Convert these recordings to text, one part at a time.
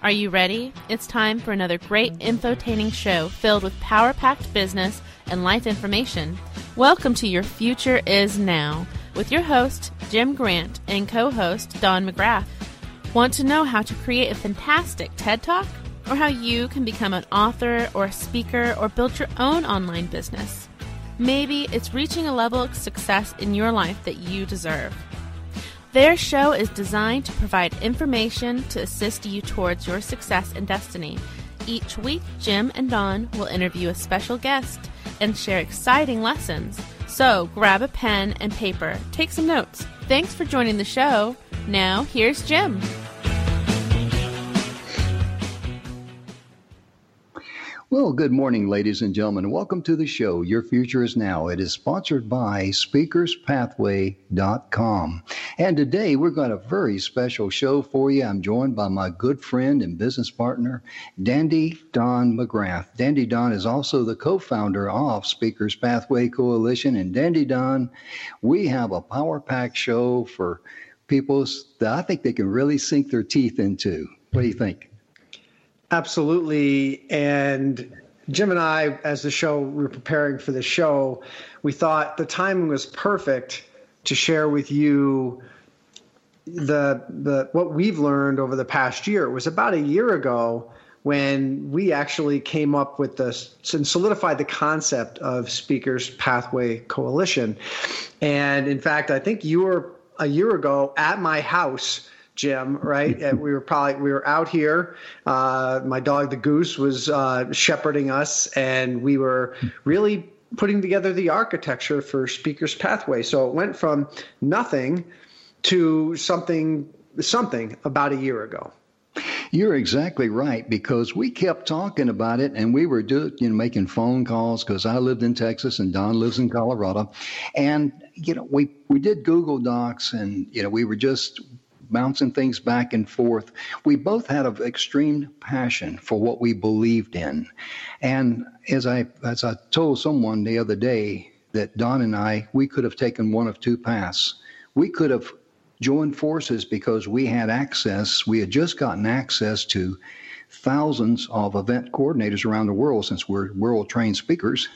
Are you ready? It's time for another great infotaining show filled with power-packed business and life information. Welcome to Your Future Is Now with your host, Jim Grant, and co-host, Don Mcgrath. Want to know how to create a fantastic TED Talk? Or how you can become an author or a speaker or build your own online business? Maybe it's reaching a level of success in your life that you deserve. Their show is designed to provide information to assist you towards your success and destiny. Each week, Jim and Don will interview a special guest and share exciting lessons. So grab a pen and paper, take some notes. Thanks for joining the show. Now, here's Jim. Well, good morning, ladies and gentlemen. Welcome to the show, Your Future Is Now. It is sponsored by speakerspathway.com. And today we've got a very special show for you. I'm joined by my good friend and business partner, Dandy Don Mcgrath. Dandy Don is also the co-founder of Speakers Pathway Coalition. And Dandy Don, we have a power-packed show for people that I think they can really sink their teeth into. What do you think? Absolutely. And Jim and I, as we were preparing for the show, we thought the timing was perfect to share with you the what we've learned over the past year. It was about a year ago when we actually came up with this and solidified the concept of Speakers Pathway Coalition. And in fact, I think you were a year ago at my house, Jim, right? We were out here. My dog, the Goose, was shepherding us, and we were really putting together the architecture for Speakers Pathway. So it went from nothing to something about a year ago. You're exactly right, because we kept talking about it, and we were making phone calls, because I lived in Texas and Don lives in Colorado. And, we did Google Docs, and, we were just bouncing things back and forth. We both had an extreme passion for what we believed in. And as I told someone the other day, that Don and we could have taken one of two paths. We could have joined forces because we had just gotten access to thousands of event coordinators around the world, since we're world-trained speakers.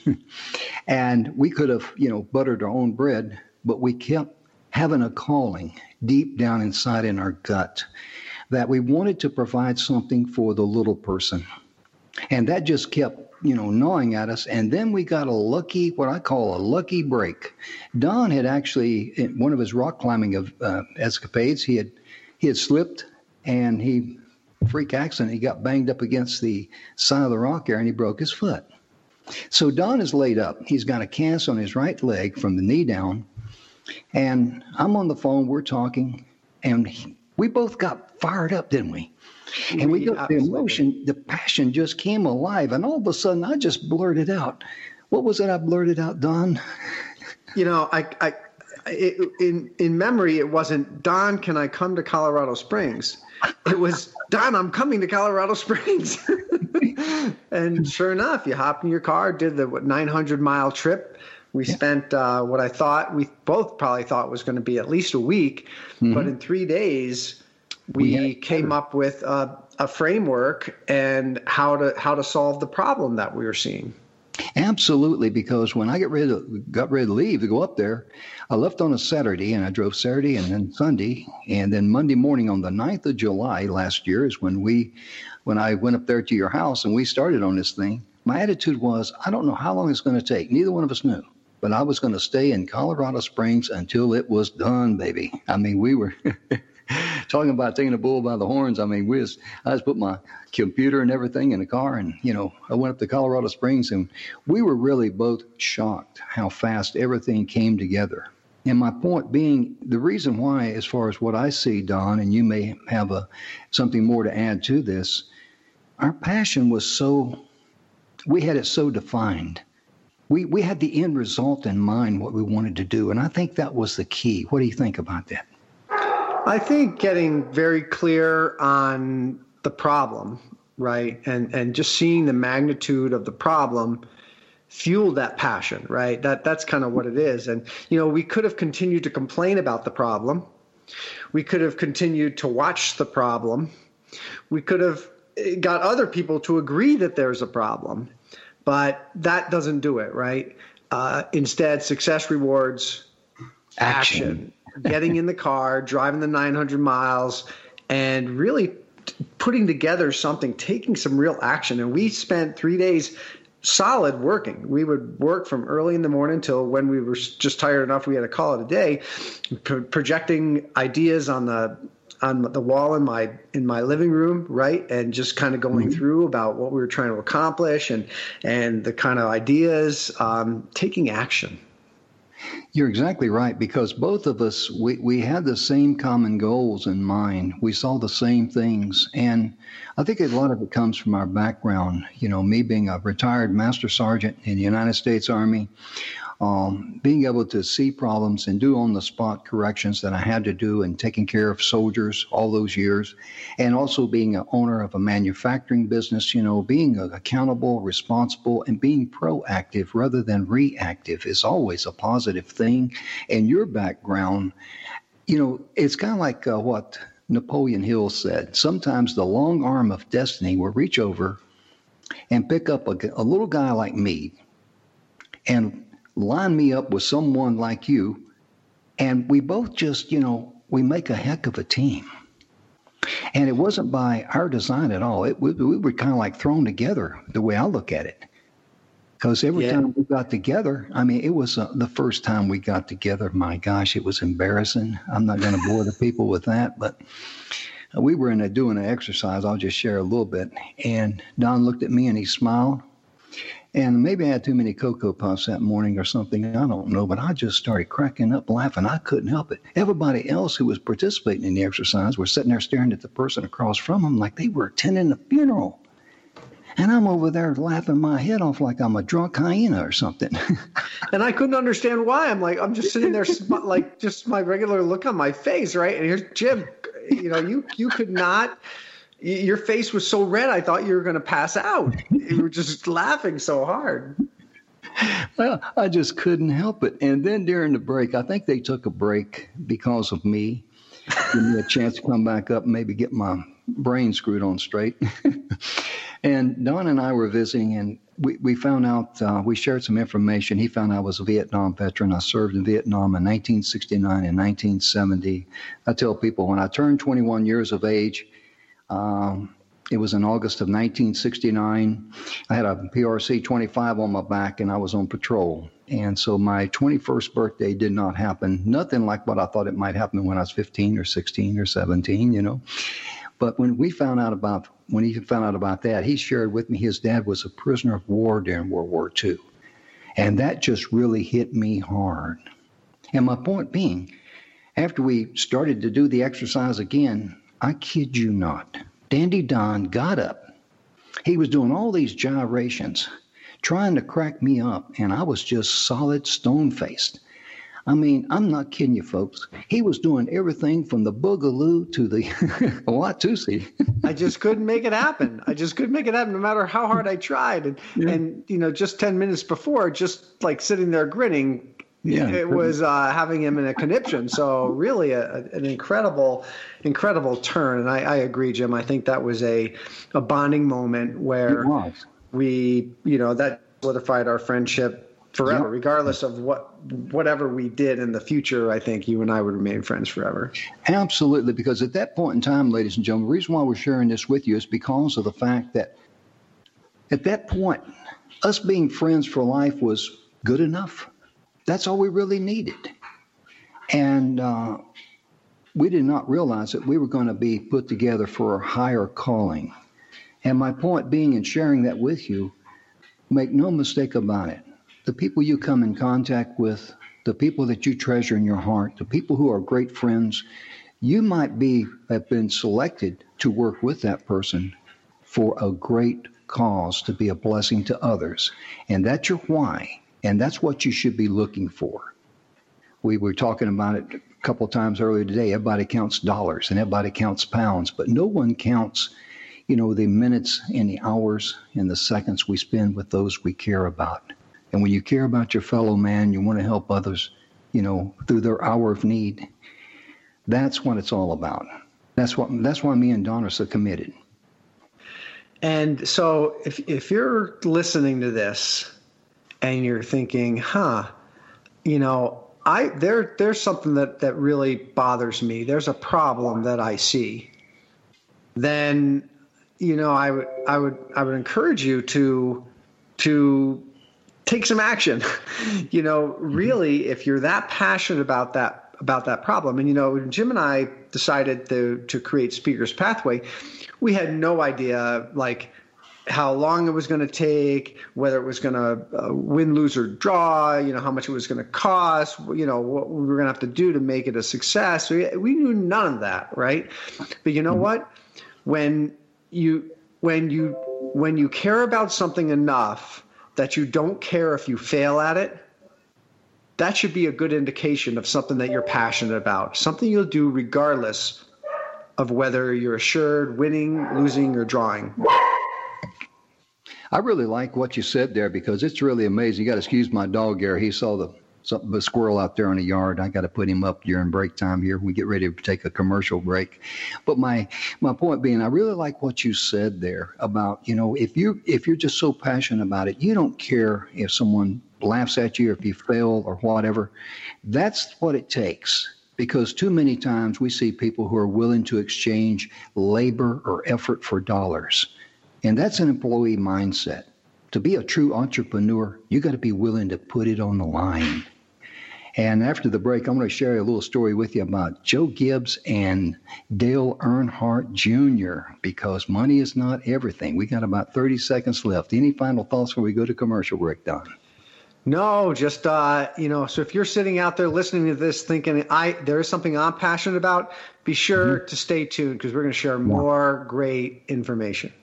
And we could have, buttered our own bread, but we kept having a calling deep down inside in our gut that we wanted to provide something for the little person. And that just kept, gnawing at us. And then we got what I call a lucky break. Don had actually, in one of his rock climbing escapades, he had slipped, and freak accident, he got banged up against the side of the rock there, and he broke his foot. So Don is laid up. He's got a cast on his right leg from the knee down. And I'm on the phone, we're talking, and we both got fired up, didn't we? And we got the emotion, the passion just came alive, and all of a sudden I just blurted out. What was it I blurted out, Don? In memory, it wasn't, Don, can I come to Colorado Springs? It was, Don, I'm coming to Colorado Springs. And sure enough, you hopped in your car, did the 900-mile trip. We spent what I thought, we both probably thought was going to be at least a week. Mm-hmm. But in 3 days, we came up with a framework and how to solve the problem that we were seeing. Absolutely, because when I got ready to leave to go up there, I left on a Saturday, and I drove Saturday and then Sunday, and then Monday morning on the 9th of July last year is when I went up there to your house and we started on this thing. My attitude was, I don't know how long it's going to take. Neither one of us knew. But I was going to stay in Colorado Springs until it was done, baby. I mean, we were talking about taking the bull by the horns. I mean, I just put my computer and everything in the car, and, I went up to Colorado Springs, and we were really both shocked how fast everything came together. And my point being, the reason why, as far as what I see, Don, and you may have something more to add to this, our passion was we had it so defined. We had the end result in mind, what we wanted to do. And I think that was the key. What do you think about that? I think getting very clear on the problem, right? And just seeing the magnitude of the problem fueled that passion, right? That's kind of what it is. And, we could have continued to complain about the problem. We could have continued to watch the problem. We could have got other people to agree that there's a problem, but that doesn't do it, right? Instead, success rewards action. Getting in the car, driving the 900 miles, and really putting together something, taking some real action. And we spent 3 days solid working. We would work from early in the morning till when we were just tired enough we had to call it a day, projecting ideas on the wall in my living room, right? And just kind of going through about what we were trying to accomplish and the kind of ideas, taking action. You're exactly right, because both of us, we had the same common goals in mind. We saw the same things. And I think a lot of it comes from our background. You know, me being a retired master sergeant in the United States Army, being able to see problems and do on-the-spot corrections that I had to do and taking care of soldiers all those years, and also being an owner of a manufacturing business, you know, being accountable, responsible, and being proactive rather than reactive is always a positive thing. And your background, you know, it's kind of like what Napoleon Hill said. Sometimes the long arm of destiny will reach over and pick up a little guy like me and line me up with someone like you, and we both just, you know, we make a heck of a team. And it wasn't by our design at all. We were kind of like thrown together, the way I look at it. Because every time we got together, I mean, it was the first time we got together, my gosh, it was embarrassing. I'm not going to bore the people with that, but we were doing an exercise. I'll just share a little bit. And Don looked at me and he smiled. And maybe I had too many Cocoa Puffs that morning or something. I don't know, but I just started cracking up laughing. I couldn't help it. Everybody else who was participating in the exercise were sitting there staring at the person across from them like they were attending a funeral. And I'm over there laughing my head off like I'm a drunk hyena or something. And I couldn't understand why. I'm just sitting there like just my regular look on my face, right? And here's Jim. You know, you could not. Your face was so red, I thought you were going to pass out. You were just laughing so hard. Well, I just couldn't help it. And then during the break, I think they took a break because of me. Give me a chance to come back up and maybe get my brain screwed on straight. And Don and I were visiting, and we found out, we shared some information. He found I was a Vietnam veteran. I served in Vietnam in 1969 and 1970. I tell people when I turned 21 years of age, it was in August of 1969. I had a PRC 25 on my back, and I was on patrol. And so my 21st birthday did not happen. Nothing like what I thought it might happen when I was 15 or 16 or 17, you know. But when he found out about that, he shared with me his dad was a prisoner of war during World War II. And that just really hit me hard. And my point being, after we started to do the exercise again, I kid you not, Dandy Don got up. He was doing all these gyrations, trying to crack me up, and I was just solid stone-faced. I mean, I'm not kidding you, folks. He was doing everything from the boogaloo to the Watusi. I just couldn't make it happen. No matter how hard I tried. And you know, just 10 minutes before, just like sitting there grinning, it was having him in a conniption. So really an incredible turn. And I agree, Jim. I think that was a bonding moment where we, you know, that solidified our friendship forever, regardless of whatever we did in the future. I think you and I would remain friends forever. Absolutely. Because at that point in time, ladies and gentlemen, the reason why we're sharing this with you is because of the fact that at that point, us being friends for life was good enough. That's all we really needed. And we did not realize that we were going to be put together for a higher calling. And my point being in sharing that with you, make no mistake about it. The people you come in contact with, the people that you treasure in your heart, the people who are great friends, you might have been selected to work with that person for a great cause, to be a blessing to others. And that's your why. And that's what you should be looking for. We were talking about it a couple of times earlier today. Everybody counts dollars and everybody counts pounds, but no one counts, you know, the minutes and the hours and the seconds we spend with those we care about. And when you care about your fellow man, you want to help others, you know, through their hour of need. That's what it's all about. That's why me and Don are so committed. And so if you're listening to this and you're thinking, there's something that really bothers me, there's a problem that I see, then, I would encourage you to take some action. Really, if you're that passionate about that problem. And, when Jim and I decided to create Speaker's Pathway, we had no idea, how long it was going to take, whether it was going to win, lose, or draw, how much it was going to cost, what we were going to have to do to make it a success. We knew none of that, right? But you know what? When you care about something enough that you don't care if you fail at it, that should be a good indication of something that you're passionate about, something you'll do regardless of whether you're assured winning, losing, or drawing. I really like what you said there because it's really amazing. You got to excuse my dog here. He saw the squirrel out there in the yard. I got to put him up during break time here. We get ready to take a commercial break. But my point being, I really like what you said there about, if you're just so passionate about it, you don't care if someone laughs at you or if you fail or whatever. That's what it takes. Because too many times we see people who are willing to exchange labor or effort for dollars. And that's an employee mindset. To be a true entrepreneur, you got to be willing to put it on the line. And after the break, I'm going to share a little story with you about Joe Gibbs and Dale Earnhardt Jr., because money is not everything. We got about 30 seconds left. Any final thoughts before we go to commercial break, Don? No, just, so if you're sitting out there listening to this thinking, there is something I'm passionate about, be sure to stay tuned because we're going to share more great information.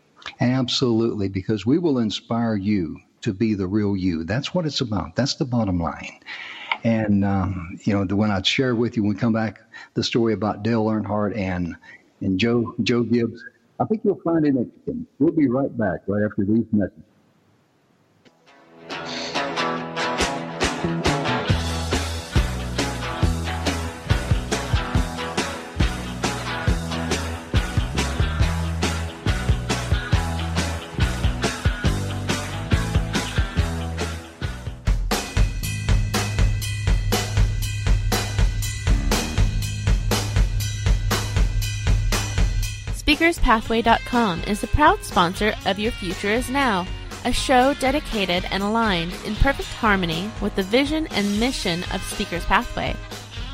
Absolutely, because we will inspire you to be the real you. That's what it's about. That's the bottom line. And, when I share with you when we come back the story about Dale Earnhardt and Joe Gibbs, I think you'll find it interesting. We'll be right back right after these messages. SpeakersPathway.com is the proud sponsor of Your Future Is Now, a show dedicated and aligned in perfect harmony with the vision and mission of Speaker's Pathway.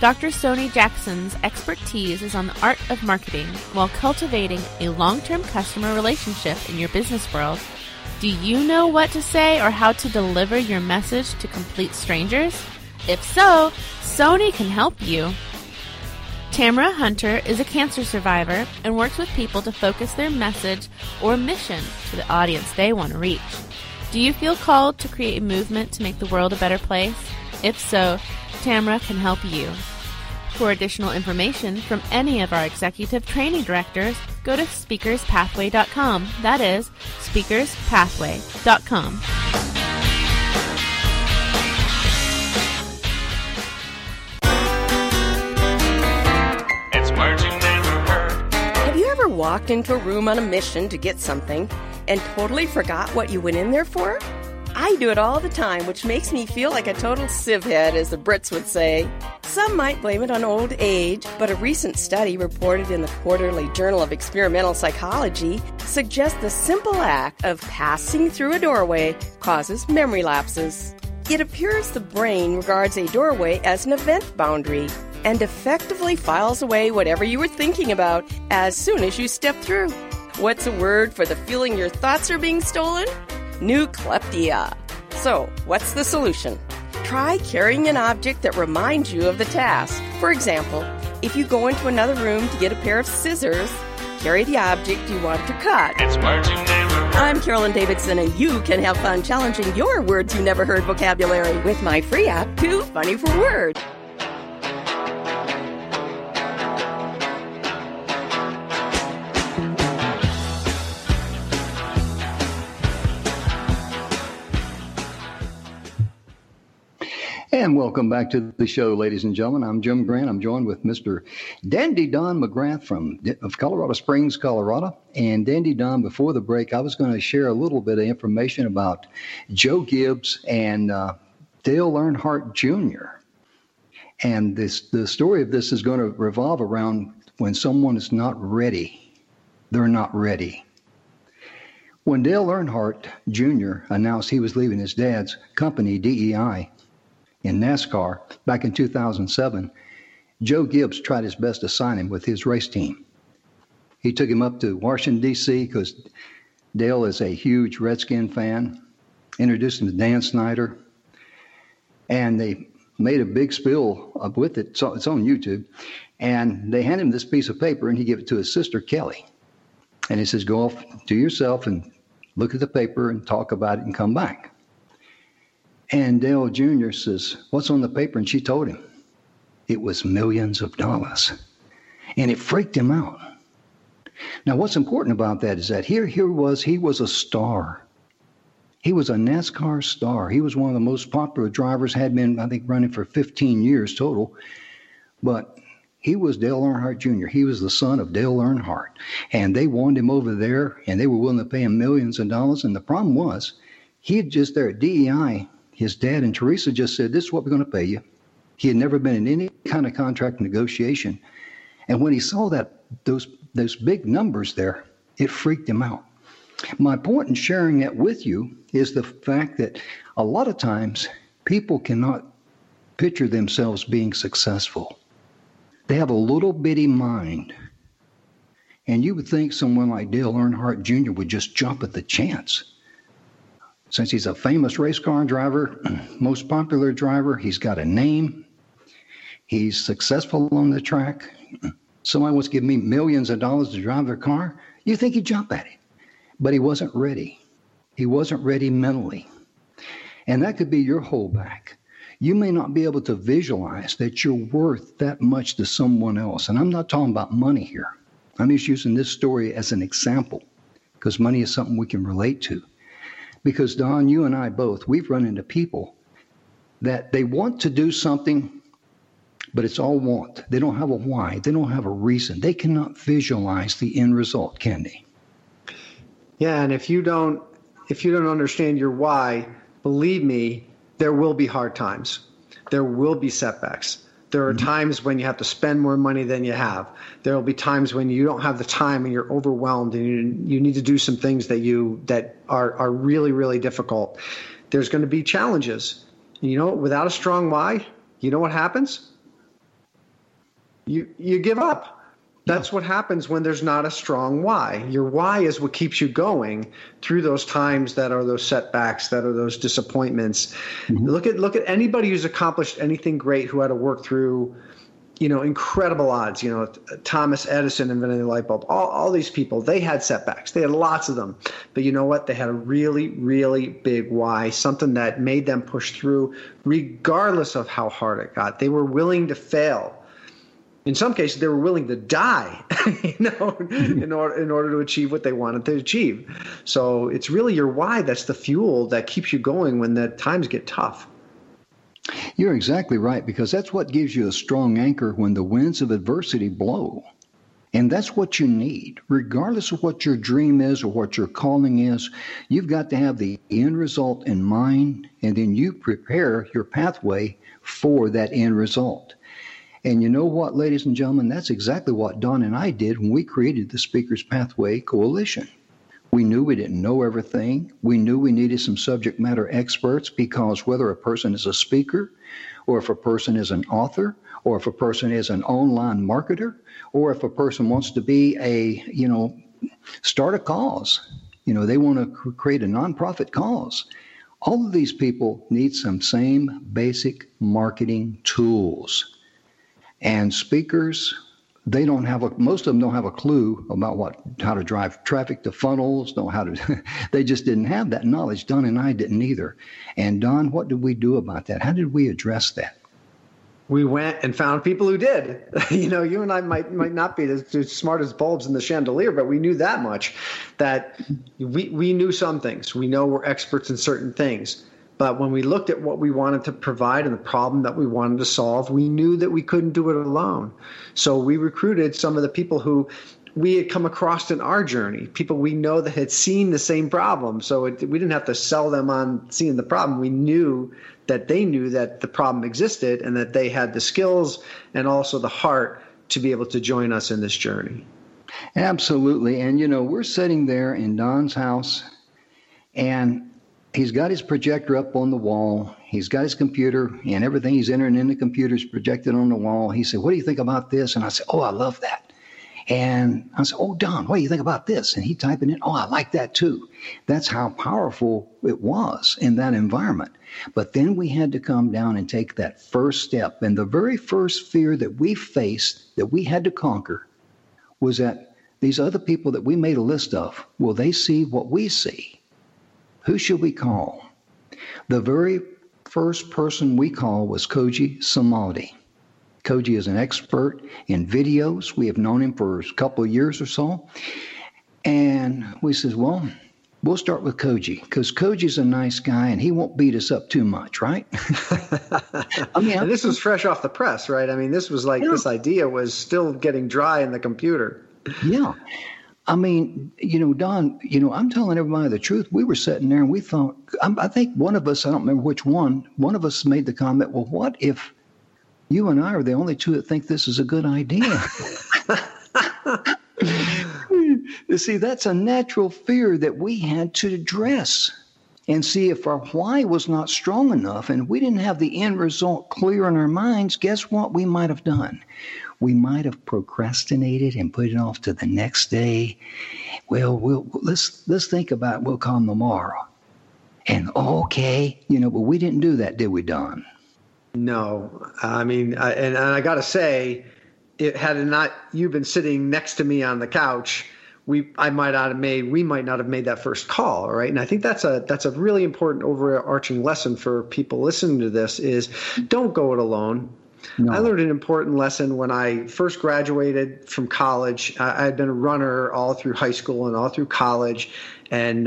Dr. Sony Jackson's expertise is on the art of marketing while cultivating a long-term customer relationship in your business world. Do you know what to say or how to deliver your message to complete strangers? If so, Sony can help you. Tamara Hunter is a cancer survivor and works with people to focus their message or mission to the audience they want to reach. Do you feel called to create a movement to make the world a better place? If so, Tamara can help you. For additional information from any of our executive training directors, go to SpeakersPathway.com. That is, SpeakersPathway.com. Have you ever walked into a room on a mission to get something and totally forgot what you went in there for? I do it all the time, which makes me feel like a total civhead, as the Brits would say. Some might blame it on old age, but a recent study reported in the Quarterly Journal of Experimental Psychology suggests the simple act of passing through a doorway causes memory lapses. It appears the brain regards a doorway as an event boundary and effectively files away whatever you were thinking about as soon as you step through. What's a word for the feeling your thoughts are being stolen? Nucleptia. So, what's the solution? Try carrying an object that reminds you of the task. For example, if you go into another room to get a pair of scissors, carry the object you want to cut. It's words you never heard. I'm Carolyn Davidson, and you can have fun challenging your words you never heard vocabulary with my free app, Too Funny for Words. And welcome back to the show, ladies and gentlemen. I'm Jim Grant. I'm joined with Mr. Dandy Don Mcgrath of Colorado Springs, Colorado. And Dandy Don, before the break, I was going to share a little bit of information about Joe Gibbs and Dale Earnhardt Jr. And the story of this is going to revolve around when someone is not ready. They're not ready. When Dale Earnhardt Jr. announced he was leaving his dad's company, DEI, in NASCAR back in 2007, Joe Gibbs tried his best to sign him with his race team. He took him up to Washington, D.C., because Dale is a huge Redskin fan, introduced him to Dan Snyder, and they made a big spill with it. So it's on YouTube. And they handed him this piece of paper, and he gave it to his sister, Kelly. And he says, go off to yourself and look at the paper and talk about it and come back. And Dale Jr. says, what's on the paper? And she told him it was millions of dollars. And it freaked him out. Now, what's important about that is that he was a star. He was a NASCAR star. He was one of the most popular drivers, had been, I think, running for 15 years total. But he was Dale Earnhardt Jr. He was the son of Dale Earnhardt. And they wanted him over there, and they were willing to pay him millions of dollars. And the problem was, he had just there at DEI, his dad and Teresa just said, this is what we're going to pay you. He had never been in any kind of contract negotiation. And when he saw that those big numbers there, it freaked him out. My point in sharing that with you is the fact that a lot of times people cannot picture themselves being successful. They have a little bitty mind. And you would think someone like Dale Earnhardt Jr. would just jump at the chance. Since he's a famous race car driver, most popular driver, he's got a name, he's successful on the track. Somebody wants to give me millions of dollars to drive their car, you think he'd jump at it. But he wasn't ready. He wasn't ready mentally. And that could be your holdback. You may not be able to visualize that you're worth that much to someone else. And I'm not talking about money here. I'm just using this story as an example because money is something we can relate to. Because, Don, you and I both, we've run into people that they want to do something, but it's all want. They don't have a why. They don't have a reason. They cannot visualize the end result, can they? Yeah, and if you don't understand your why, believe me, there will be hard times. There will be setbacks. There are times when you have to spend more money than you have. There will be times when you don't have the time and you're overwhelmed and you need to do some things that are really, really difficult. There's going to be challenges. Without a strong why, you know what happens? You give up. That's what happens when there's not a strong why. Your why is what keeps you going through those times that are those setbacks, that are those disappointments. Mm-hmm. Look at anybody who's accomplished anything great who had to work through, incredible odds. Thomas Edison invented the light bulb. All these people, they had setbacks. They had lots of them. But you know what? They had a really, really big why, something that made them push through regardless of how hard it got. They were willing to fail. In some cases, they were willing to die, in order to achieve what they wanted to achieve. So it's really your why that's the fuel that keeps you going when the times get tough. You're exactly right, because that's what gives you a strong anchor when the winds of adversity blow. And that's what you need. Regardless of what your dream is or what your calling is, you've got to have the end result in mind, and then you prepare your pathway for that end result. And you know what, ladies and gentlemen, that's exactly what Don and I did when we created the Speaker's Pathway Coalition. We knew we didn't know everything. We knew we needed some subject matter experts, because whether a person is a speaker, or if a person is an author, or if a person is an online marketer, or if a person wants to be start a cause, they want to create a nonprofit cause. All of these people need some same basic marketing tools. And speakers, most of them don't have a clue about how to drive traffic to funnels, they just didn't have that knowledge. Don and I didn't either. And Don, what did we do about that? How did we address that? We went and found people who did. You and I might not be as smart as bulbs in the chandelier, but we knew that much, that we knew some things. We know we're experts in certain things. But when we looked at what we wanted to provide and the problem that we wanted to solve, we knew that we couldn't do it alone. So we recruited some of the people who we had come across in our journey, people we know that had seen the same problem. So we didn't have to sell them on seeing the problem. We knew that they knew that the problem existed and that they had the skills and also the heart to be able to join us in this journey. Absolutely. And, we're sitting there in Don's house, and he's got his projector up on the wall. He's got his computer, and everything he's entering in the computer is projected on the wall. He said, "What do you think about this?" And I said, "Oh, I love that." And I said, "Oh, Don, what do you think about this?" And he typed it in. "Oh, I like that too." That's how powerful it was in that environment. But then we had to come down and take that first step. And the very first fear that we faced, that we had to conquer, was that these other people that we made a list of, will they see what we see? Who should we call? The very first person we called was Koji Samadhi. Koji is an expert in videos. We have known him for a couple of years or so. And we said, well, we'll start with Koji, because Koji's a nice guy and he won't beat us up too much, right? And this was fresh off the press, right? I mean, this was like, this idea was still getting dry in the computer. Yeah. I mean, Don, I'm telling everybody the truth. We were sitting there and we thought, I think one of us, I don't remember which one of us made the comment, well, what if you and I are the only two that think this is a good idea? You see, that's a natural fear that we had to address and see if our why was not strong enough and we didn't have the end result clear in our minds. Guess what we might have done? We might have procrastinated and put it off to the next day. Well, let's think about it. We'll come tomorrow. And okay, but we didn't do that, did we, Don? No, I mean, and I got to say, had it not you been sitting next to me on the couch, we might not have made that first call, right? And I think that's a really important overarching lesson for people listening to this is don't go it alone. No. I learned an important lesson when I first graduated from college. I had been a runner all through high school and all through college. And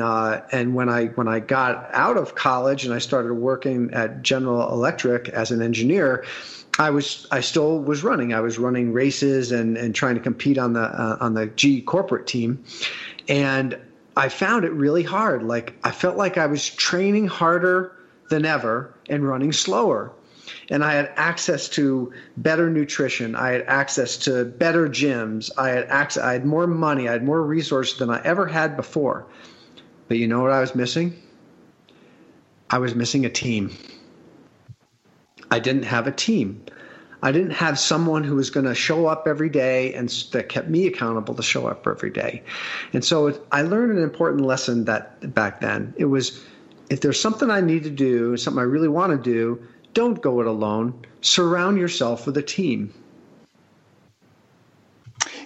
when I got out of college and I started working at General Electric as an engineer, I still was running. I was running races and trying to compete on the GE corporate team. And I found it really hard. Like I felt like I was training harder than ever and running slower. And I had access to better nutrition. I had access to better gyms. I had more money. I had more resources than I ever had before. But you know what I was missing? I was missing a team. I didn't have a team. I didn't have someone who was going to show up every day and that kept me accountable to show up every day. And so I learned an important lesson that back then. It was, if there's something I need to do, something I really want to do, don't go it alone. Surround yourself with a team.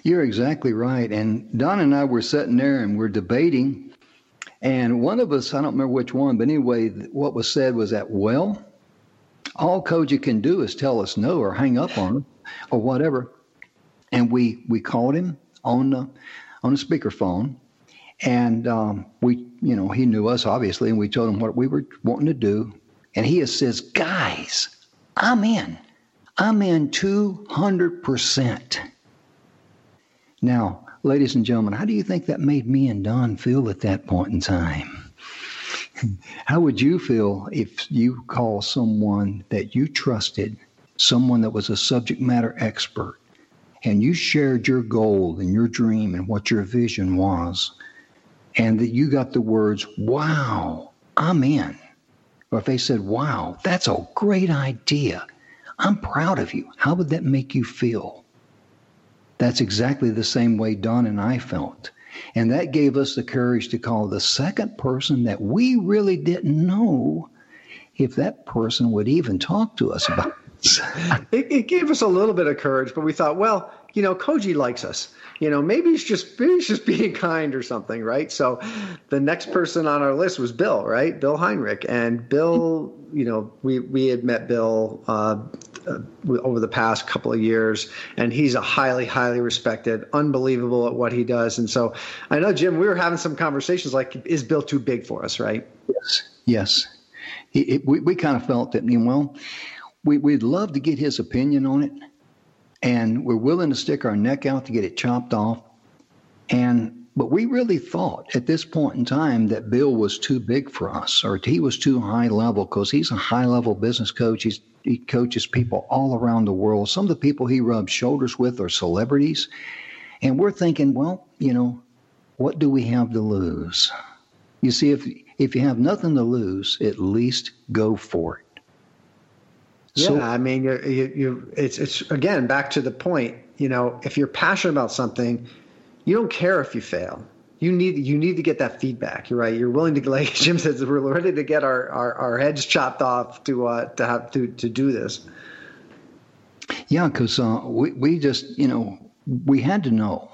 You're exactly right. And Don and I were sitting there and we're debating. And one of us, I don't remember which one, but anyway, what was said was that, well, all Koji can do is tell us no or hang up on him or whatever. And we called him on the speakerphone. And he knew us, obviously, and we told him what we were wanting to do. And he says, guys, I'm in 200%. Now, ladies and gentlemen, how do you think that made me and Don feel at that point in time? How would you feel if you call someone that you trusted, someone that was a subject matter expert, and you shared your goal and your dream and what your vision was, and that you got the words, wow, I'm in. Or if they said, wow, that's a great idea. I'm proud of you. How would that make you feel? That's exactly the same way Don and I felt. And that gave us the courage to call the second person that we really didn't know if that person would even talk to us about this. It gave us a little bit of courage, but we thought, well, Koji likes us. Maybe he's just being kind or something, right? So the next person on our list was Bill, right? Bill Heinrich. And Bill, we had met Bill over the past couple of years, and he's a highly, highly respected, unbelievable at what he does. And so I know, Jim, we were having some conversations like, is Bill too big for us, right? Yes. We kind of felt that, we'd love to get his opinion on it, and we're willing to stick our neck out to get it chopped off. But we really thought at this point in time that Bill was too big for us, or he was too high level, because he's a high level business coach. He coaches people all around the world. Some of the people he rubs shoulders with are celebrities. And we're thinking, what do we have to lose? You see, if you have nothing to lose, at least go for it. It's again, back to the point, if you're passionate about something, you don't care if you fail. You need to get that feedback. You're right. You're willing to, like Jim says, we're ready to get our heads chopped off to do this. Yeah, because we just, we had to know.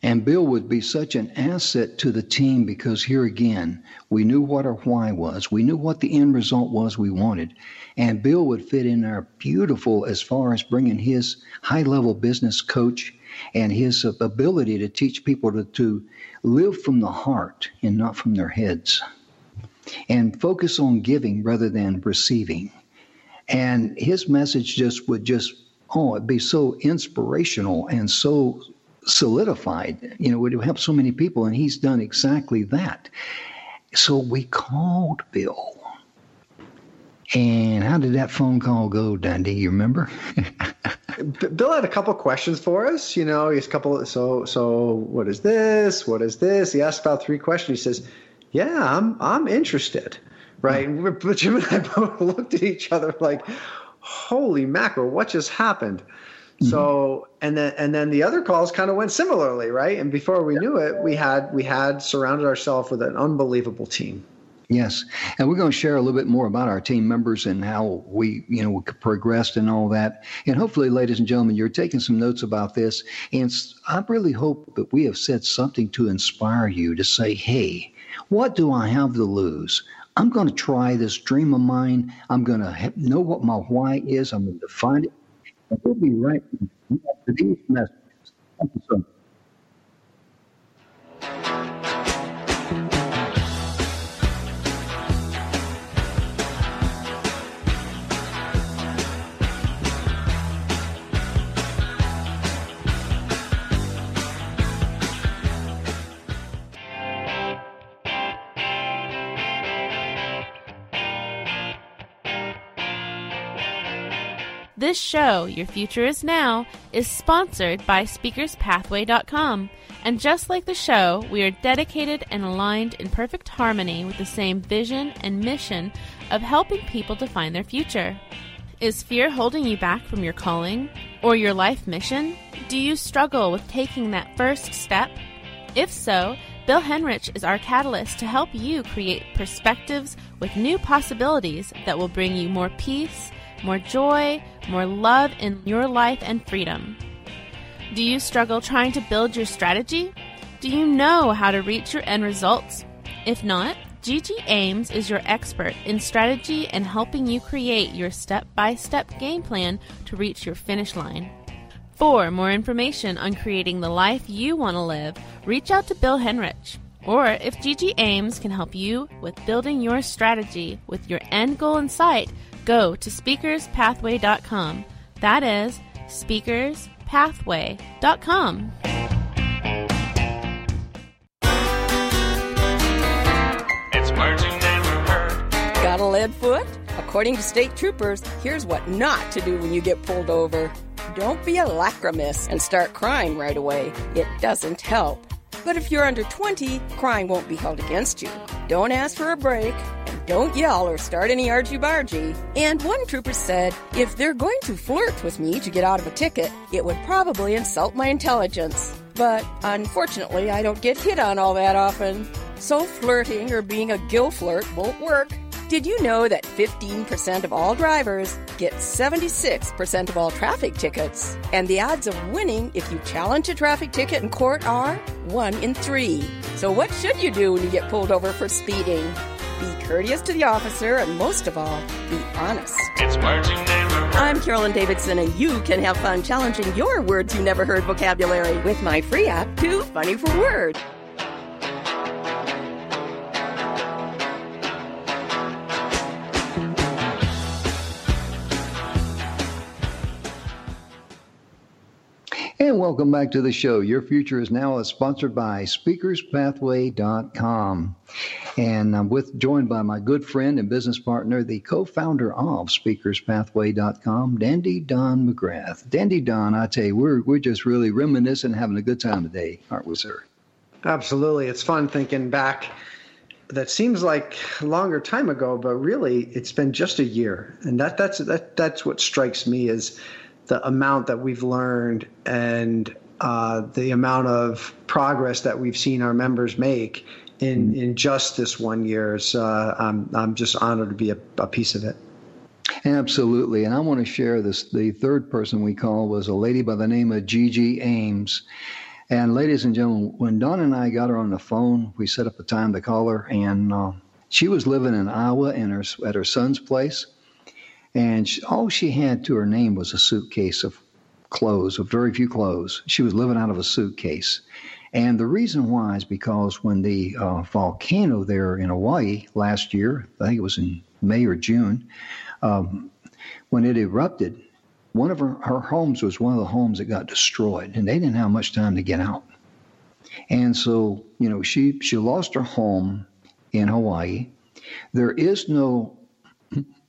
And Bill would be such an asset to the team, because here again, we knew what our why was. We knew what the end result was we wanted. And Bill would fit in there beautiful as far as bringing his high-level business coach and his ability to teach people to live from the heart and not from their heads, and focus on giving rather than receiving. And his message it'd be so inspirational and so solidified, it would help so many people, and he's done exactly that. So we called Bill. And how did that phone call go, Dundee? You remember? Bill had a couple questions for us. He's a couple. So what is this? What is this? He asked about 3 questions. He says, "Yeah, I'm interested." Right? But Jim and I both looked at each other like, "Holy mackerel! What just happened?" Mm-hmm. So and then the other calls kind of went similarly, right? And before we knew it, we had surrounded ourselves with an unbelievable team. Yes, and we're going to share a little bit more about our team members and how we progressed and all that. And hopefully, ladies and gentlemen, you're taking some notes about this. And I really hope that we have said something to inspire you to say, hey, what do I have to lose? I'm going to try this dream of mine. I'm going to know what my why is. I'm going to define it. And we'll be right after these messages. Thank you so much. This show, Your Future Is Now, is sponsored by SpeakersPathway.com. And just like the show, we are dedicated and aligned in perfect harmony with the same vision and mission of helping people to find their future. Is fear holding you back from your calling or your life mission? Do you struggle with taking that first step? If so, Bill Henrich is our catalyst to help you create perspectives with new possibilities that will bring you more peace, more joy, more love in your life and freedom. Do you struggle trying to build your strategy? Do you know how to reach your end results? If not, Gigi Ames is your expert in strategy and helping you create your step-by-step game plan to reach your finish line. For more information on creating the life you want to live, reach out to Bill Henrich. Or if Gigi Ames can help you with building your strategy with your end goal in sight, go to SpeakersPathway.com. That is SpeakersPathway.com. It's words you never heard. Got a lead foot? According to state troopers, here's what not to do when you get pulled over. Don't be a lachrymous and start crying right away. It doesn't help. But if you're under 20, crying won't be held against you. Don't ask for a break, and don't yell or start any argy-bargy. And one trooper said, if they're going to flirt with me to get out of a ticket, it would probably insult my intelligence. But unfortunately, I don't get hit on all that often. So flirting or being a gill flirt won't work. Did you know that 15% of all drivers get 76% of all traffic tickets? And the odds of winning if you challenge a traffic ticket in court are 1 in 3. So what should you do when you get pulled over for speeding? Be courteous to the officer, and most of all, be honest. It's words you never heard. I'm Carolyn Davidson, and you can have fun challenging your words you never heard vocabulary with my free app, Too Funny for Word. And welcome back to the show. Your Future is Now is sponsored by SpeakersPathway.com. And I'm joined by my good friend and business partner, the co-founder of SpeakersPathway.com, Dandy Don Mcgrath. Dandy Don, I tell you, we're just really reminiscing and having a good time today, aren't we, sir? Absolutely. It's fun thinking back. That seems like a longer time ago, but really it's been just a year. And that's what strikes me is the amount that we've learned and the amount of progress that we've seen our members make in just this 1 year. So I'm just honored to be a piece of it. Absolutely. And I want to share this. The third person we called was a lady by the name of Gigi Ames. And ladies and gentlemen, when Dawn and I got her on the phone, we set up a time to call her, and she was living in Iowa at her son's place, and all she had to her name was a suitcase of clothes, of very few clothes. She was living out of a suitcase. And the reason why is because when the volcano there in Hawaii last year, I think it was in May or June, when it erupted, one of her homes was one of the homes that got destroyed, and they didn't have much time to get out. And so, she lost her home in Hawaii. There is no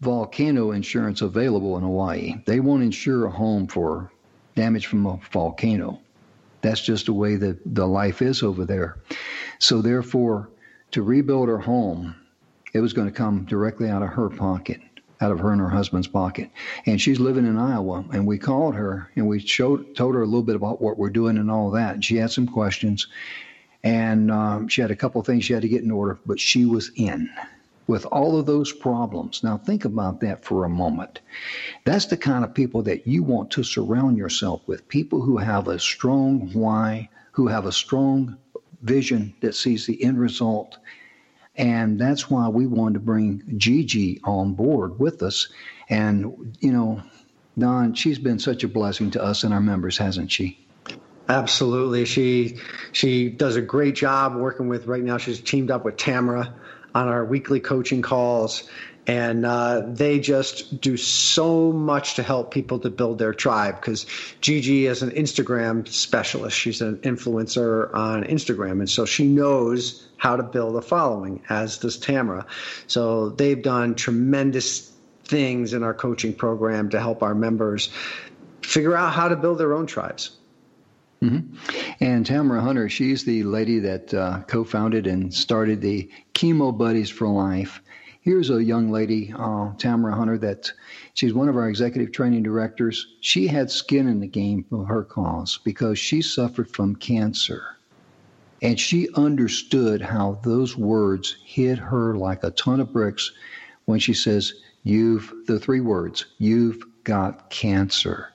volcano insurance available in Hawaii. They won't insure a home for damage from a volcano. That's just the way that the life is over there. So therefore, to rebuild her home, it was going to come directly out of her pocket. Out of her and her husband's pocket. And she's living in Iowa. And we called her and we told her a little bit about what we're doing and all that. And she had some questions. And she had a couple of things she had to get in order. But she was in with all of those problems. Now think about that for a moment. That's the kind of people that you want to surround yourself with. People who have a strong why, who have a strong vision that sees the end result. And that's why we wanted to bring Gigi on board with us. And, Don, she's been such a blessing to us and our members, hasn't she? Absolutely. She does a great job working with, right now she's teamed up with Tamara on our weekly coaching calls. And they just do so much to help people to build their tribe, because Gigi is an Instagram specialist. She's an influencer on Instagram. And so she knows how to build a following, as does Tamara. So they've done tremendous things in our coaching program to help our members figure out how to build their own tribes. Mm-hmm. And Tamara Hunter, she's the lady that co-founded and started the Chemo Buddies for Life. Here's a young lady, Tamara Hunter, that she's one of our executive training directors. She had skin in the game for her cause because she suffered from cancer. And she understood how those words hit her like a ton of bricks when she says, the three words, you've got cancer.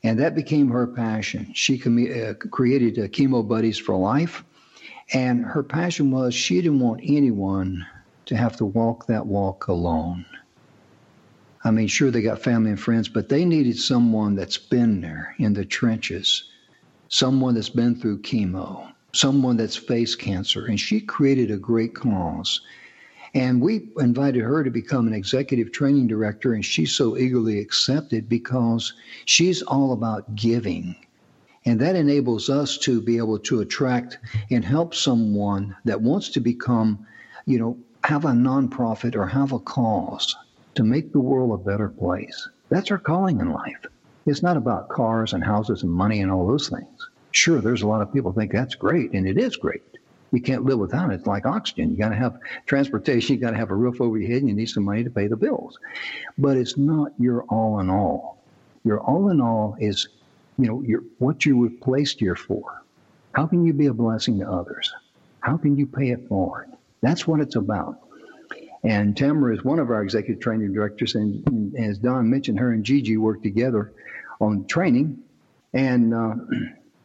And that became her passion. She created Chemo Buddies for Life. And her passion was she didn't want anyone to have to walk that walk alone. I mean, sure, they got family and friends, but they needed someone that's been there in the trenches, someone that's been through chemo, someone that's faced cancer. And she created a great cause. And we invited her to become an executive training director, and she so eagerly accepted because she's all about giving. And that enables us to be able to attract and help someone that wants to become, have a nonprofit or have a cause to make the world a better place. That's our calling in life. It's not about cars and houses and money and all those things. Sure, there's a lot of people think that's great, and it is great. You can't live without it. It's like oxygen. You got to have transportation. You got to have a roof over your head, and you need some money to pay the bills. But it's not your all in all. Your all in all is, what you were placed here for. How can you be a blessing to others? How can you pay it forward? That's what it's about. And Tamara is one of our executive training directors, and as Don mentioned, her and Gigi work together on training. And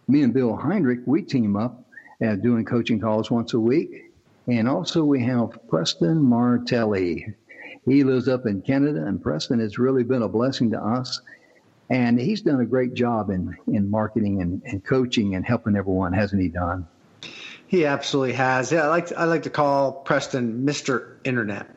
me and Bill Heinrich, we team up at doing coaching calls once a week. And also we have Preston Martelli. He lives up in Canada, and Preston has really been a blessing to us. And he's done a great job in marketing and coaching and helping everyone, hasn't he, Don? He absolutely has. Yeah, I like to call Preston Mr. Internet.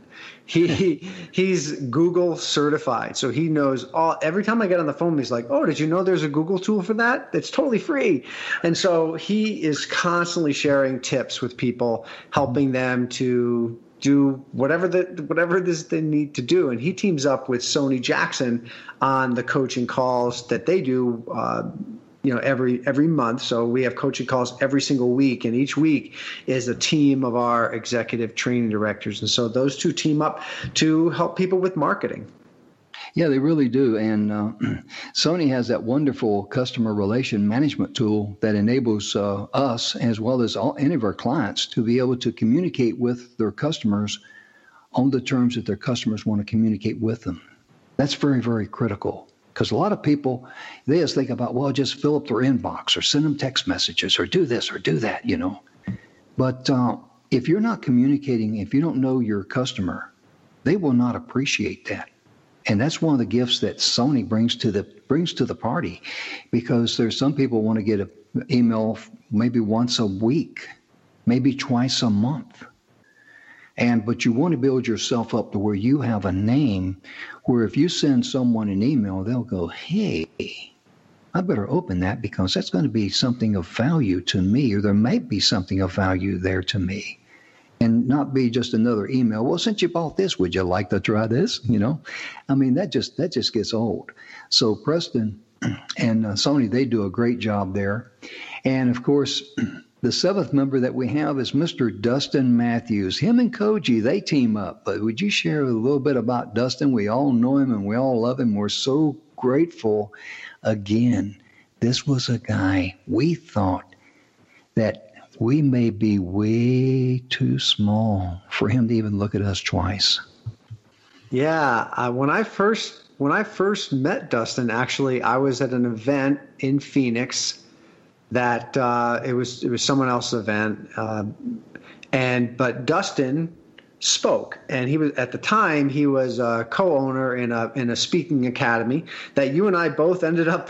He's Google certified, so he knows every time I get on the phone, he's like, "Oh, did you know there's a Google tool for that? It's totally free." And so he is constantly sharing tips with people, helping them to do whatever they need to do. And he teams up with Sony Jackson on the coaching calls that they do every month. So we have coaching calls every single week, and each week is a team of our executive training directors. And so those two team up to help people with marketing. Yeah, they really do. And Sony has that wonderful customer relation management tool that enables us, as well as any of our clients, to be able to communicate with their customers on the terms that their customers want to communicate with them. That's very, very critical. Because a lot of people, they just think about, well, just fill up their inbox or send them text messages or do this or do that, But if you're not communicating, if you don't know your customer, they will not appreciate that. And that's one of the gifts that Sony brings to the party, because there's some people want to get an email maybe once a week, maybe twice a month. But you want to build yourself up to where you have a name where if you send someone an email, they'll go, "Hey, I better open that because that's going to be something of value to me, or there might be something of value there to me." And not be just another email. "Well, since you bought this, would you like to try this?" I mean, that just gets old. So Preston and Sony, they do a great job there. And of course, the seventh member that we have is Mr. Dustin Matthews. Him and Koji, they team up. But would you share a little bit about Dustin? We all know him and we all love him. We're so grateful. Again, this was a guy we thought that we may be way too small for him to even look at us twice. Yeah, when I first met Dustin, actually, I was at an event in Phoenix that it was someone else's event, but Dustin spoke, and he was at the time he was a co-owner in a speaking academy that you and I both ended up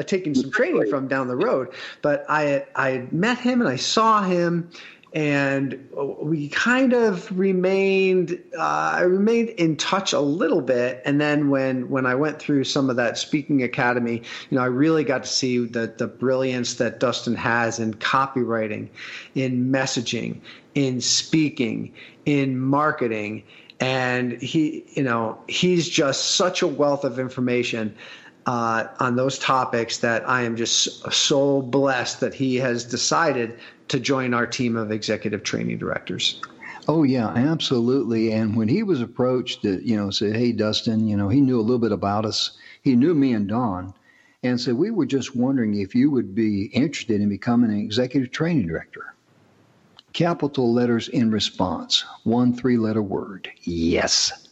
taking some training from down the road. But I had met him and I saw him, and we kind of remained in touch a little bit. And then when I went through some of that speaking academy, I really got to see the brilliance that Dustin has in copywriting, in messaging, in speaking, in marketing. And he's just such a wealth of information on those topics that I am just so blessed that he has decided to join our team of executive training directors. Oh, yeah, absolutely. And when he was approached, said, "Hey, Dustin," he knew a little bit about us. He knew me and Don, and said, "We were just wondering if you would be interested in becoming an executive training director." Capital letters in response, 1 3-letter word, yes.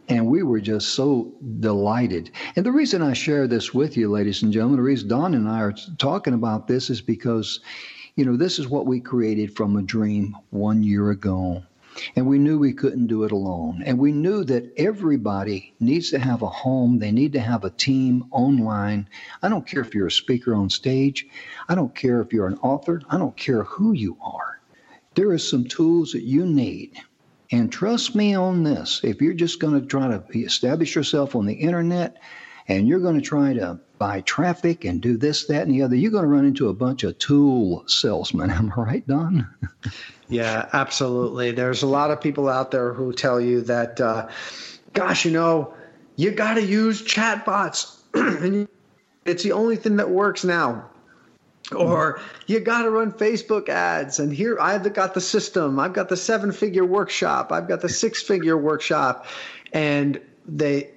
And we were just so delighted. And the reason I share this with you, ladies and gentlemen, the reason Don and I are talking about this is because, this is what we created from a dream 1 year ago. And we knew we couldn't do it alone. And we knew that everybody needs to have a home. They need to have a team online. I don't care if you're a speaker on stage. I don't care if you're an author. I don't care who you are. There are some tools that you need. And trust me on this, if you're just going to try to establish yourself on the internet and you're going to try to buy traffic and do this, that, and the other, you're going to run into a bunch of tool salesmen. Am I right, Don? Yeah, absolutely. There's a lot of people out there who tell you that, you got to use chatbots. And it's the only thing that works now. Or you got to run Facebook ads. And here I've got the system. I've got the 7-figure workshop. I've got the 6-figure workshop. And they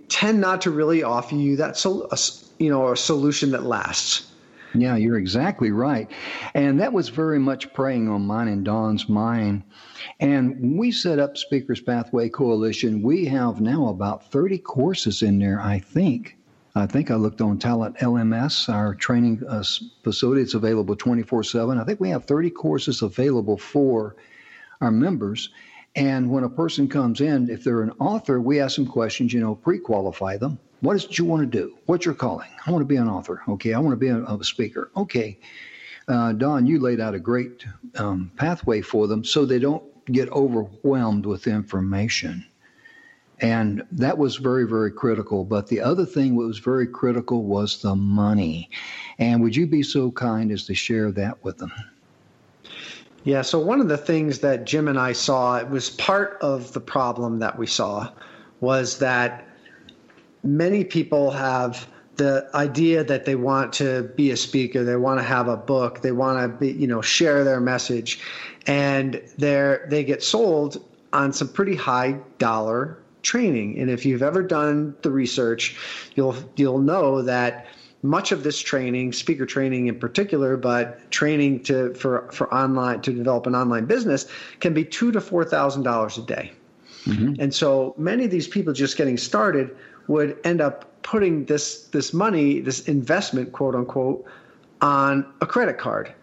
tend not to really offer you that a solution that lasts. Yeah, you're exactly right. And that was very much preying on mine and Don's mind. And when we set up Speakers Pathway Coalition, we have now about 30 courses in there, I think. I looked on Talent LMS, our training facility. It's available 24/7. I think we have 30 courses available for our members. And when a person comes in, if they're an author, we ask them questions, pre-qualify them. What is it you want to do? What's your calling? I want to be an author. Okay, I want to be a speaker. Okay, Don, you laid out a great pathway for them so they don't get overwhelmed with information. And that was very, very critical. But the other thing that was very critical was the money. And would you be so kind as to share that with them? Yeah, so one of the things that Jim and I saw, it was part of the problem that we saw, was that many people have the idea that they want to be a speaker, they want to have a book, they want to be, share their message, and they get sold on some pretty high dollar training. And if you've ever done the research, you'll know that much of this training, speaker training in particular, but training for online to develop an online business, can be $2,000 to $4,000 a day. Mm-hmm. And so many of these people just getting started would end up putting this money, this investment, quote unquote, on a credit card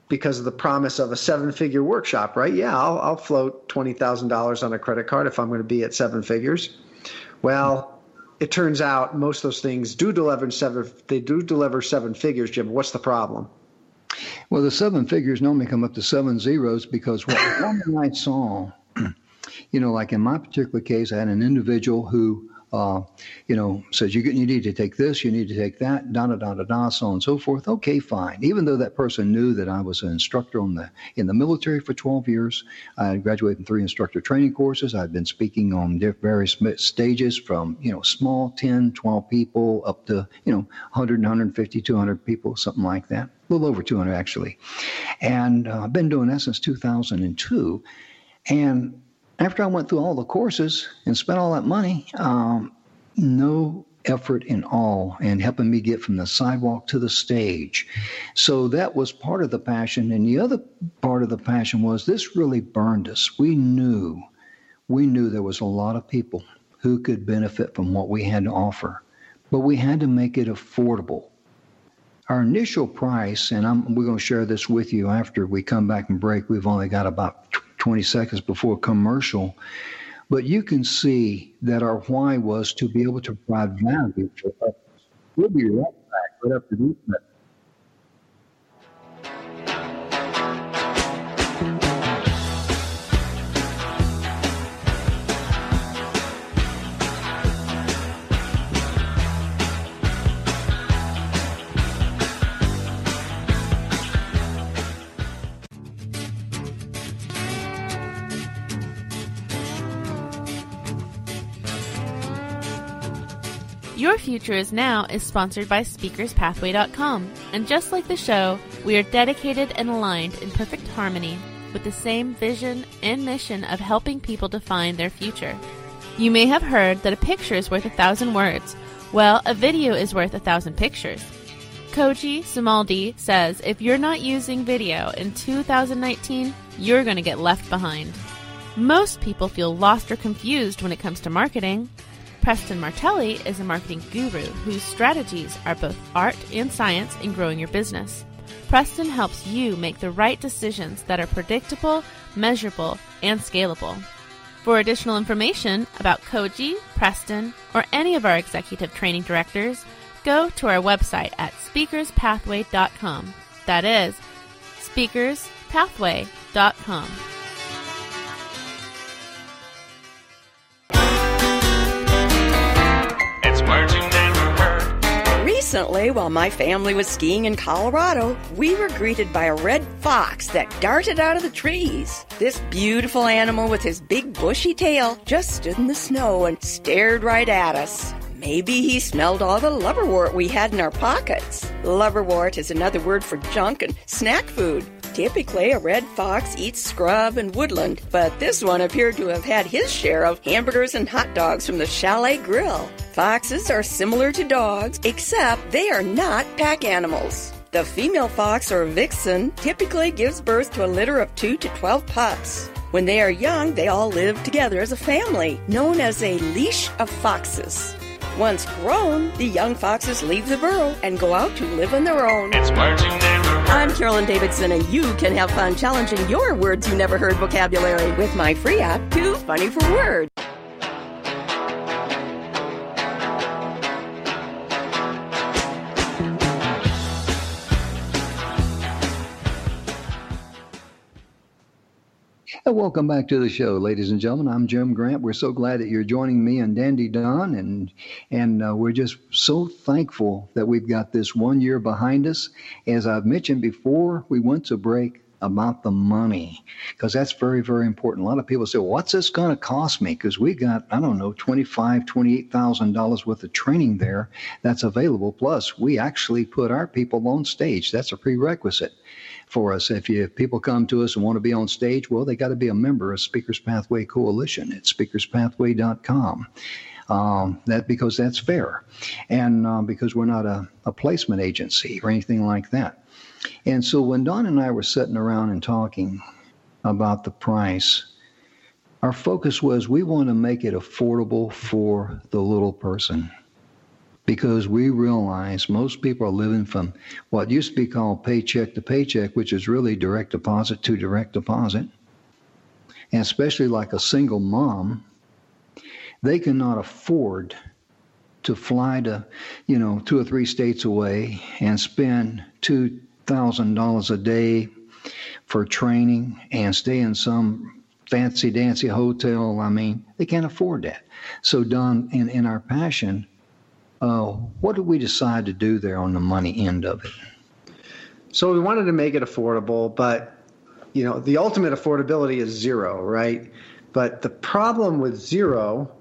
because of the promise of a 7-figure workshop, right? Yeah, I'll float $20,000 on a credit card if I'm going to be at 7 figures. Well, it turns out most of those things do deliver 7 figures, Jim. What's the problem? Well, the 7 figures normally come up to 7 zeros because what I saw, like in my particular case, I had an individual who, says you need to take this, you need to take that, so on and so forth. Okay, fine. Even though that person knew that I was an instructor in the military for 12 years, I had graduated in 3 instructor training courses. I'd been speaking on various stages from, small 10, 12 people up to, 100, 150, 200 people, something like that. A little over 200 actually. And I've been doing that since 2002. And after I went through all the courses and spent all that money, no effort in all in helping me get from the sidewalk to the stage. So that was part of the passion. And the other part of the passion was this really burned us. We knew there was a lot of people who could benefit from what we had to offer, but we had to make it affordable. Our initial price, and we're going to share this with you after we come back and break. We've only got about 20 seconds before commercial, but you can see that our why was to be able to provide value for others. We'll be right back right after this message. Your Future Is Now is sponsored by SpeakersPathway.com, and just like the show, we are dedicated and aligned in perfect harmony with the same vision and mission of helping people define their future. You may have heard that a picture is worth 1,000 words. Well, a video is worth 1,000 pictures. Koji Sumaldi says if you're not using video in 2019, you're going to get left behind. Most people feel lost or confused when it comes to marketing. Preston Martelli is a marketing guru whose strategies are both art and science in growing your business. Preston helps you make the right decisions that are predictable, measurable, and scalable. For additional information about Koji, Preston, or any of our executive training directors, go to our website at speakerspathway.com. That is speakerspathway.com. Recently, while my family was skiing in Colorado, we were greeted by a red fox that darted out of the trees. This beautiful animal with his big bushy tail just stood in the snow and stared right at us. Maybe he smelled all the liverwort we had in our pockets. Liverwort is another word for junk and snack food. Typically, a red fox eats scrub and woodland, but this one appeared to have had his share of hamburgers and hot dogs from the Chalet Grill. Foxes are similar to dogs, except they are not pack animals. The female fox, or vixen, typically gives birth to a litter of 2 to 12 pups. When they are young, they all live together as a family, known as a leash of foxes. Once grown, the young foxes leave the burrow and go out to live on their own. It's Words You Never Heard. I'm Carolyn Davidson, and you can have fun challenging your words you never heard vocabulary with my free app, Too Funny for Words. Well, welcome back to the show, ladies and gentlemen. I'm Jim Grant. We're so glad that you're joining me and Dandy Don, and we're just so thankful that we've got this 1 year behind us. As I've mentioned before, we went to break about the money, because that's very, very important. A lot of people say, well, what's this going to cost me? Because we got, I don't know, $25,000, $28,000 worth of training there that's available. Plus, we actually put our people on stage. That's a prerequisite for us. If people come to us and want to be on stage, well, they got to be a member of Speakers Pathway Coalition at speakerspathway.com. Because that's fair, and because we're not a placement agency or anything like that. And so when Don and I were sitting around and talking about the price, our focus was we want to make it affordable for the little person, because we realize most people are living from what used to be called paycheck to paycheck, which is really direct deposit to direct deposit. And especially like a single mom, they cannot afford to fly to, 2 or 3 states away and spend $2,000 a day for training and stay in some fancy dancy hotel. I mean, they can't afford that. So Don, in our passion, what did we decide to do there on the money end of it? So we wanted to make it affordable, but the ultimate affordability is zero, right? But the problem with zero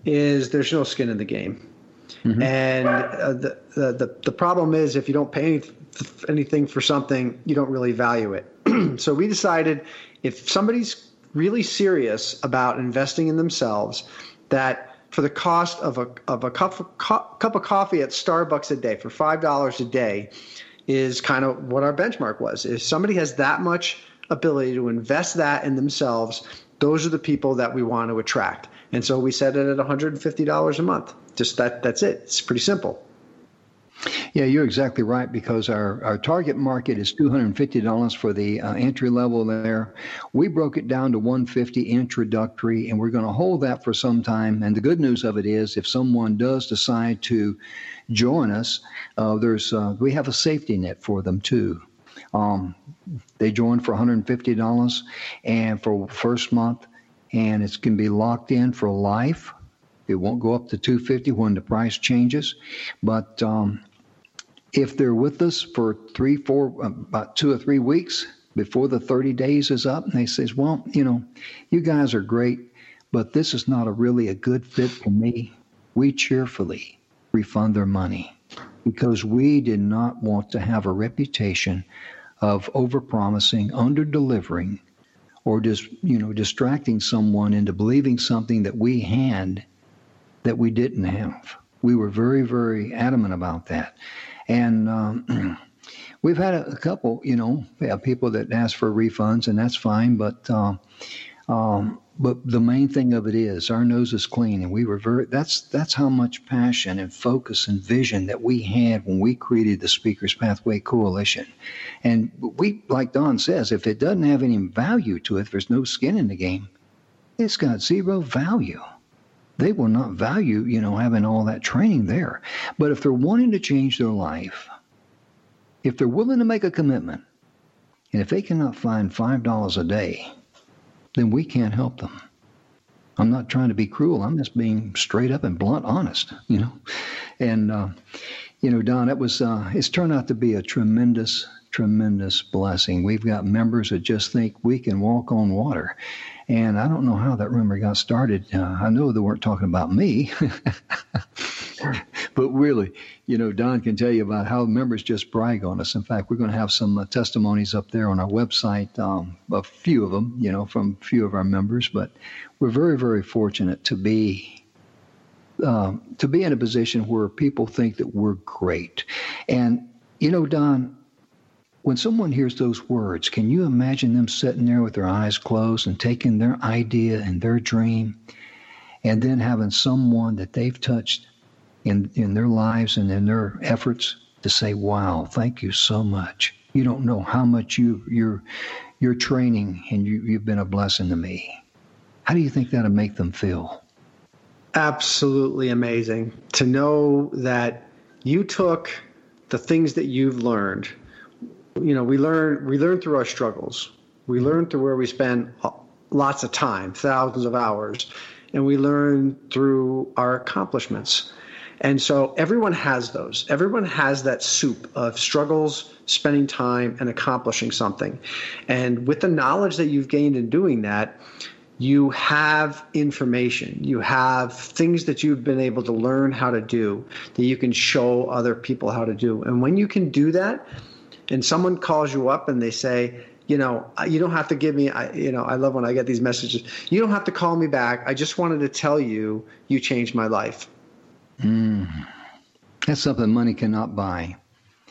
is there's no skin in the game. Mm-hmm. And the problem is if you don't pay anything for something, you don't really value it. So we decided if somebody's really serious about investing in themselves, that for the cost of a cup of coffee at Starbucks a day, for $5 a day, is kind of what our benchmark was. If somebody has that much ability to invest that in themselves, those are the people that we want to attract. And so we set it at $150 a month. Just that's it. It's pretty simple. Yeah, you're exactly right, because our target market is $250 for the entry level there. We broke it down to $150 introductory, and we're going to hold that for some time. And the good news of it is, if someone does decide to join us, we have a safety net for them too. They join for $150 and for first month, and it can be locked in for life. It won't go up to $250 when the price changes. But if they're with us for about 2 or 3 weeks before the 30 days is up, and they says, well, you guys are great, but this is not really a good fit for me, we cheerfully refund their money, because we did not want to have a reputation of overpromising, under-delivering, or just, distracting someone into believing something that we had that we didn't have. We were very, very adamant about that. And we've had a couple, we have people that ask for refunds, and that's fine. But the main thing of it is our nose is clean, and we were that's how much passion and focus and vision that we had when we created the Speakers Pathway Coalition. And we, like Don says, if it doesn't have any value to it, if there's no skin in the game, it's got zero value. They will not value, having all that training there. But if they're wanting to change their life, if they're willing to make a commitment, and if they cannot find $5 a day, then we can't help them. I'm not trying to be cruel. I'm just being straight up and blunt honest, And, Don, it's turned out to be a tremendous, tremendous blessing. We've got members that just think we can walk on water. And I don't know how that rumor got started. I know they weren't talking about me. But really, Don can tell you about how members just brag on us. In fact, we're going to have some testimonies up there on our website, a few of them, from a few of our members. But we're very, very fortunate to be in a position where people think that we're great. And, Don, when someone hears those words, can you imagine them sitting there with their eyes closed and taking their idea and their dream, and then having someone that they've touched in their lives and in their efforts to say, wow, thank you so much. You don't know how much your training and you've been a blessing to me. How do you think that'll make them feel? Absolutely amazing to know that you took the things that you've learned. We learn through our struggles. We learn through where we spend lots of time, thousands of hours, and we learn through our accomplishments. And so everyone has those. Everyone has that soup of struggles, spending time, and accomplishing something. And with the knowledge that you've gained in doing that, you have information. You have things that you've been able to learn how to do that you can show other people how to do. And when you can do that, and someone calls you up and they say, you don't have to give me, I love when I get these messages. You don't have to call me back. I just wanted to tell you, you changed my life. That's something money cannot buy.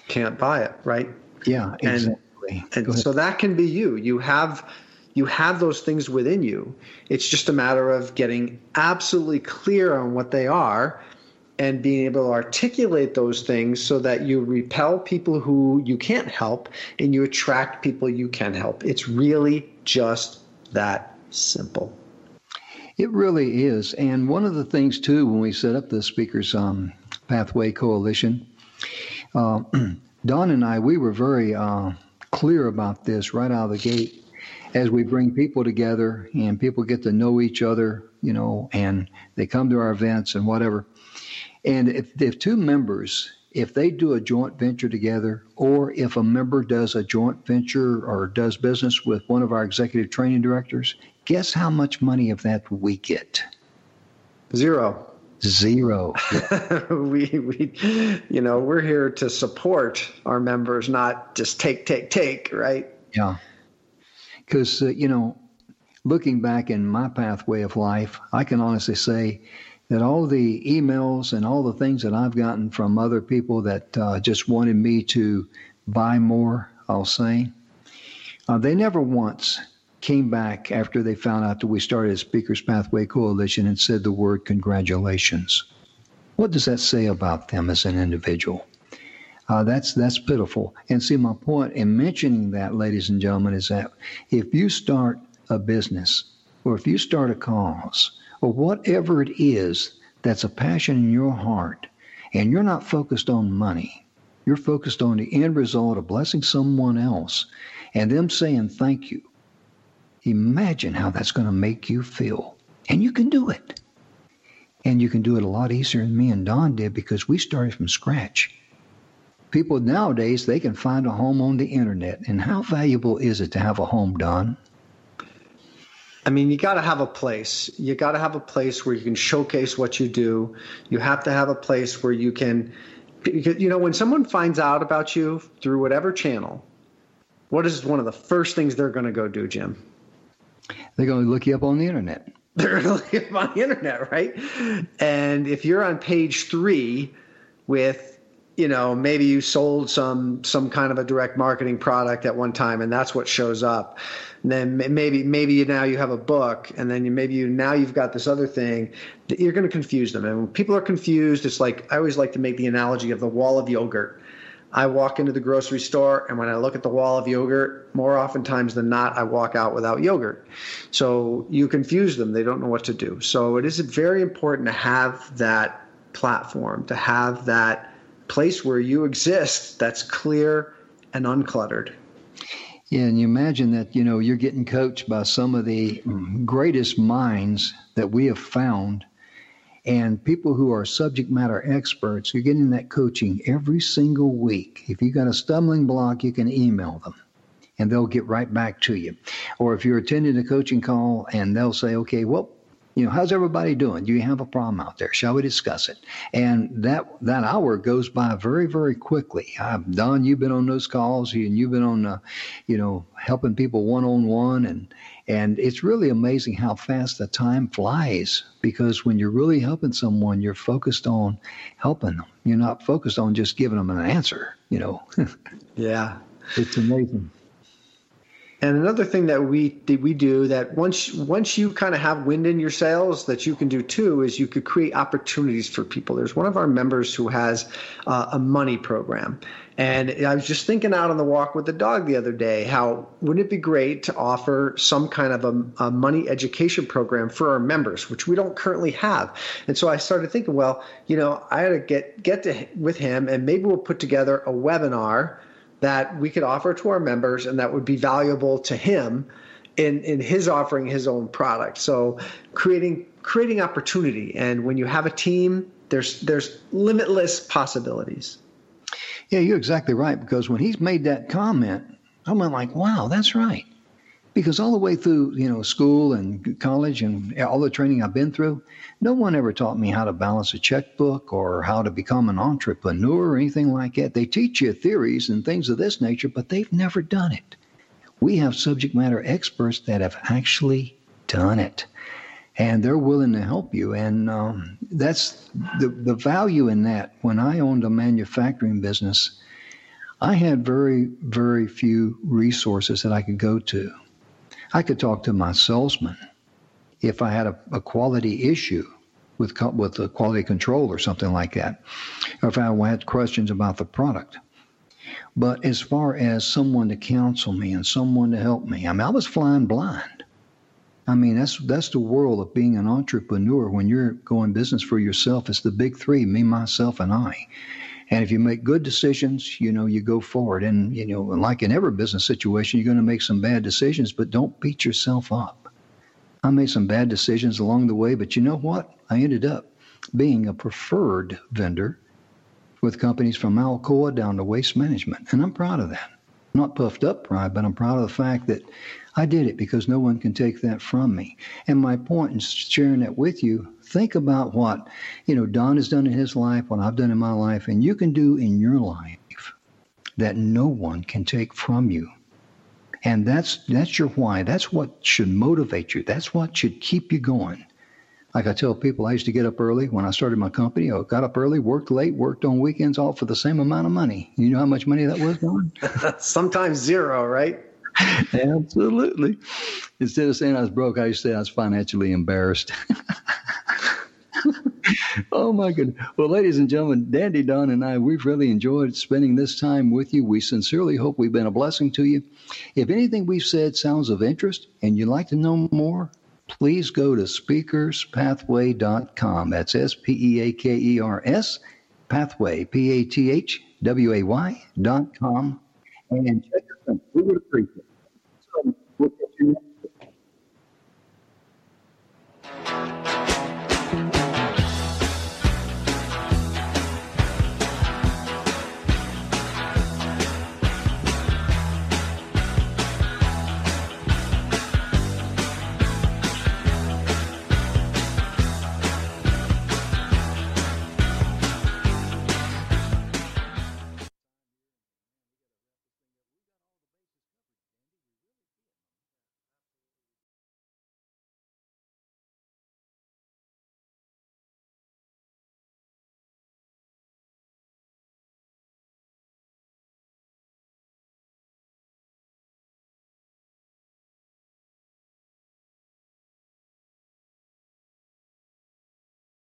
Can't buy it, right? Yeah, exactly. And so that can be you. You have those things within you. It's just a matter of getting absolutely clear on what they are and being able to articulate those things so that you repel people who you can't help and you attract people you can help. It's really just that simple. It really is. And one of the things, too, when we set up the Speakers Pathway Coalition, Don and I, we were very clear about this right out of the gate. As we bring people together and people get to know each other, and they come to our events and whatever. And if two members, if they do a joint venture together, or if a member does a joint venture or does business with one of our executive training directors, guess how much money of that we get? Zero. Yeah. We're here to support our members, not just take, right? Yeah. Because, looking back in my pathway of life, I can honestly say that all the emails and all the things that I've gotten from other people that just wanted me to buy more, I'll say, they never once came back after they found out that we started a Speakers Pathway Coalition and said the word congratulations. What does that say about them as an individual? That's pitiful. And see, my point in mentioning that, ladies and gentlemen, is that if you start a business or if you start a cause or whatever it is that's a passion in your heart and you're not focused on money, you're focused on the end result of blessing someone else and them saying thank you, imagine how that's going to make you feel. And you can do it. And you can do it a lot easier than me and Don did because we started from scratch. People nowadays, they can find a home on the internet. And how valuable is it to have a home, Don? I mean, you got to have a place. You got to have a place where you can showcase what you do. You have to have a place where you can, because, when someone finds out about you through whatever channel, what is one of the first things they're going to go do, Jim? They're going to look you up on the internet. They're going to look you up on the internet, right? And if you're on page 3 with, maybe you sold some kind of a direct marketing product at one time, and that's what shows up. And then maybe now you have a book, and then now you've got this other thing. You're going to confuse them. And when people are confused, it's like I always like to make the analogy of the wall of yogurt. I walk into the grocery store, and when I look at the wall of yogurt, more oftentimes than not, I walk out without yogurt. So you confuse them. They don't know what to do. So it is very important to have that platform, to have that place where you exist that's clear and uncluttered. Yeah, and you imagine that, you're getting coached by some of the greatest minds that we have found and people who are subject matter experts. You're getting that coaching every single week. If you got a stumbling block, you can email them and they'll get right back to you. Or if you're attending a coaching call and they'll say, okay, well, how's everybody doing? Do you have a problem out there? Shall we discuss it? And that hour goes by very, very quickly. Don, you've been on those calls, and you've been on, helping people one-on-one. And it's really amazing how fast the time flies because when you're really helping someone, you're focused on helping them. You're not focused on just giving them an answer, Yeah. It's amazing. And another thing that we do that once you kind of have wind in your sails that you can do too is you could create opportunities for people. There's one of our members who has a money program. And I was just thinking out on the walk with the dog the other day, how wouldn't it be great to offer some kind of a money education program for our members, which we don't currently have. And so I started thinking, well, I had to get with him and maybe we'll put together a webinar that we could offer to our members and that would be valuable to him in his offering his own product. So creating opportunity. And when you have a team, there's limitless possibilities. Yeah, you're exactly right. Because when he's made that comment, I went like, wow, that's right. Because all the way through, school and college and all the training I've been through, no one ever taught me how to balance a checkbook or how to become an entrepreneur or anything like that. They teach you theories and things of this nature, but they've never done it. We have subject matter experts that have actually done it, and they're willing to help you. And that's the value in that. When I owned a manufacturing business, I had very, very few resources that I could go to. I could talk to my salesman if I had a quality issue with the quality control or something like that, or if I had questions about the product. But as far as someone to counsel me and someone to help me, I was flying blind. That's the world of being an entrepreneur. When you're going business for yourself, it's the big three: me, myself, and I. And if you make good decisions, you go forward. And, like in every business situation, you're going to make some bad decisions, but don't beat yourself up. I made some bad decisions along the way, but you know what? I ended up being a preferred vendor with companies from Alcoa down to Waste Management. And I'm proud of that. Not puffed up pride, but I'm proud of the fact that I did it because no one can take that from me. And my point in sharing that with you, think about what, Don has done in his life, what I've done in my life, and you can do in your life that no one can take from you. And that's your why. That's what should motivate you. That's what should keep you going. Like I tell people, I used to get up early when I started my company. I got up early, worked late, worked on weekends, all for the same amount of money. You know how much money that was, Don? Sometimes zero, right? Absolutely. Instead of saying I was broke, I used to say I was financially embarrassed. Oh, my goodness. Well, ladies and gentlemen, Dandy Don and I, we've really enjoyed spending this time with you. We sincerely hope we've been a blessing to you. If anything we've said sounds of interest and you'd like to know more, please go to speakerspathway.com. That's SPEAKERS, pathway, PATHWAY.com. And check us out. We would appreciate it. So we'll catch you next